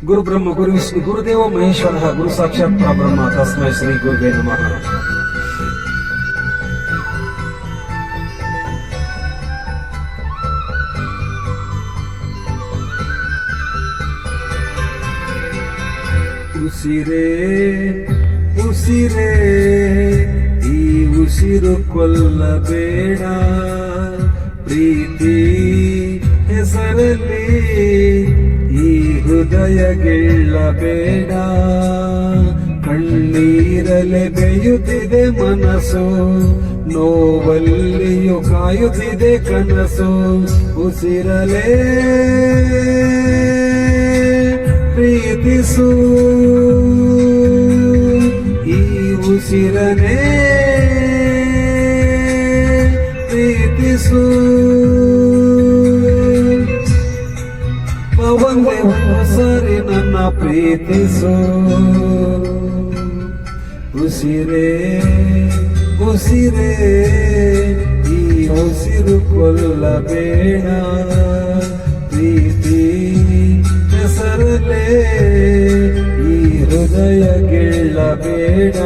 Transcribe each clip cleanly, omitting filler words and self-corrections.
ಗುರು ಬ್ರಹ್ಮ ಗುರು ವಿಷ್ಣು ಗುರುದೇವ ಮಹೇಶ್ವರ ಗುರು ಸಾಕ್ಷಾತ್ ಪರಬ್ರಹ್ಮ ತಸ್ಮೈ ಶ್ರೀ ಗುರುವೇ ನಮಃ. ಉಸಿರೇ ಉಸಿರೇ ಈ ಉಸಿರು ಕೊಲ್ಲಬೇಡ, ಪ್ರೀತಿ ಹೆಸರಲ್ಲಿ ಈ ಹೃದಯ ಗೆಲ್ಲಬೇಡ. ಕಣ್ಣೀರಲೆ ಬೇಯುತ್ತಿದೆ ಮನಸ್ಸು, ನೋವಲ್ಲಿಯೂ ಕಾಯುತ್ತಿದೆ ಕನಸು. ಉಸಿರಲೇ ಪ್ರೀತಿಸು, ಈ ಉಸಿರನೇ ಪ್ರೀತಿಸು. ಒಂದೇ ಒಂದು ಸರಿ ನನ್ನ ಪ್ರೀತಿಸು. ಉಸಿರೇ ಉಸಿರೇ ಈ ಉಸಿರು ಕೊಲ್ಲಬೇಡ, ಪ್ರೀತಿ ಹೆಸರಲ್ಲೇ ಈ ಹೃದಯ ಗೆಲ್ಲಬೇಡ.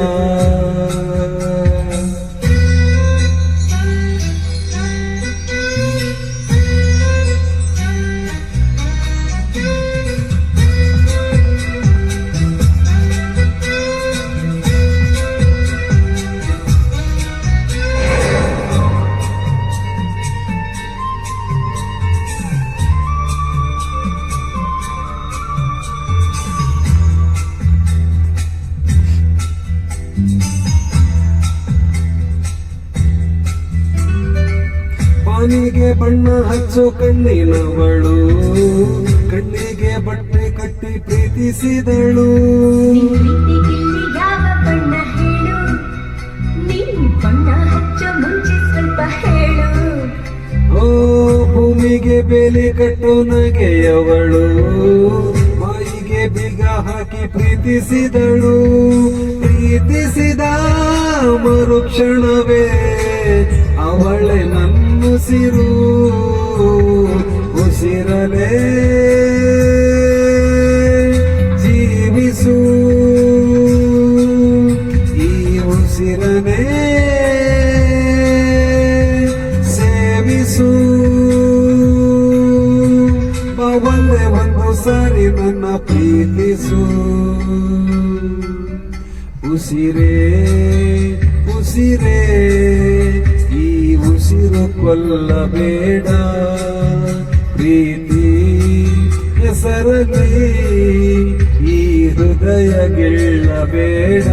ಪಾನಿಗೆ ಬಣ್ಣ ಹಚ್ಚೋ ಕಣ್ಣಿನವಳು, ಕಣ್ಣಿಗೆ ಬಟ್ಟೆ ಕಟ್ಟಿ ಪ್ರೀತಿಸಿದಳು. ಯಾವ ಬಣ್ಣ ಹೇಳು, ನೀನು ಬಣ್ಣ ಹಚ್ಚೋ ಮುಂಚೆ ಸ್ವಲ್ಪ ಹೇಳು. ಓ ಭೂಮಿಗೆ ಬೇಲಿ ಕಟ್ಟೋ ನಗೆಯವಳು, ಬಾಯಿಗೆ ಬೀಗ ಹಾಕಿ ಪ್ರೀತಿಸಿದಳು. ಪ್ರೀತಿಸಿದ ಮರುಕ್ಷಣವೇ ಅವಳೆ ನನ್ನುಸಿರು. ಉಸಿರಲೇ ಜೀವಿಸು, ಈ ಉಸಿರನೇ ಸೇವಿಸು. ಒಂದೇ ಒಂದು ಸಾರಿ ನನ್ನ ಪ್ರೀತಿಸು. ಉಸಿರೇ ಉಸಿರೇ ಈ ಉಸಿರು ಕೊಲ್ಲಬೇಡ, ಪ್ರೀತಿ ಹೆಸರಲ್ಲಿ ಈ ಹೃದಯ ಗೆಲ್ಲಬೇಡ.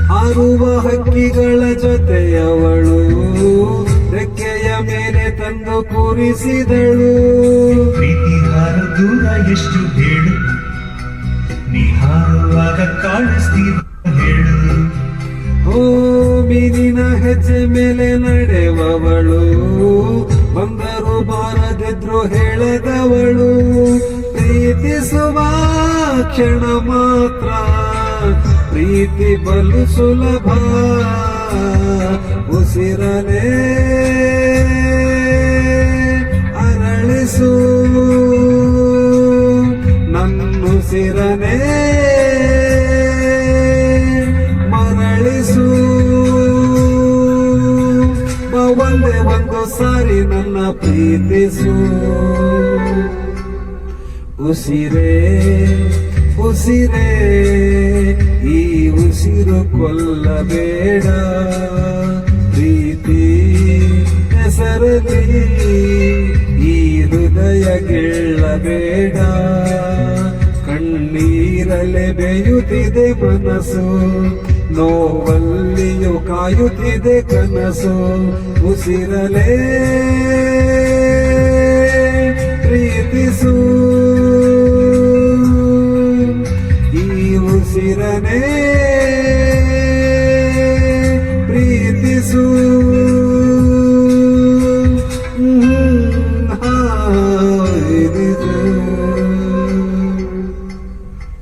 ಹಾರುವ ಹಕ್ಕಿಗಳ ಜೊತೆಯವಳು, ರೆಕ್ಕೆಯ ಮೇಲೆ ತಂದು ಕೂರಿಸಿದಳು. ಪ್ರೀತಿ ಹಾರ ದೂರ ಎಷ್ಟು ಹೇಳು, ನೀ ಹಾರುವಾಗ ಕಾಣಿಸ್ತೀವ ಹೇಳು. ಓ ಮೀನಿನ ಹೆಜ್ಜೆ ಮೇಲೆ ನಡೆವವಳು, ಬಂದರು ಬಾರದಿದ್ರು ಹೇಳದವಳು. ಪ್ರೀತಿಸುವ ಕ್ಷಣ ಮಾತ್ರ ಪ್ರೀತಿ ಬಲು ಸುಲಭ. ಉಸಿರಲೇ ಅರಳಿಸು, ನನ್ನುಸಿರನೇ ಮರಳಿಸು. ಒಂದೇ ಒಂದು ಸಾರಿ ನನ್ನ ಪ್ರೀತಿಸು. ಉಸಿರೇ ಉಸಿರೇ ಈ ಉಸಿರು ಕೊಲ್ಲಬೇಡ, ಪ್ರೀತಿ ಹೆಸರಲ್ಲಿ ಈ ಹೃದಯ ಗೆಲ್ಲಬೇಡ. ಕಣ್ಣೀರಲೆ ಬೇಯುತ್ತಿದೆ ಮನಸ್ಸು, ನೋವಲ್ಲಿಯೂ ಕಾಯುತ್ತಿದೆ ಕನಸು. ಉಸಿರಲೇ ಪ್ರೀತಿಸು, ಈ ಉಸಿರನೇ ಬೆಳೆಸು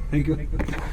ಥ್ಯಾಂಕ್ ಯು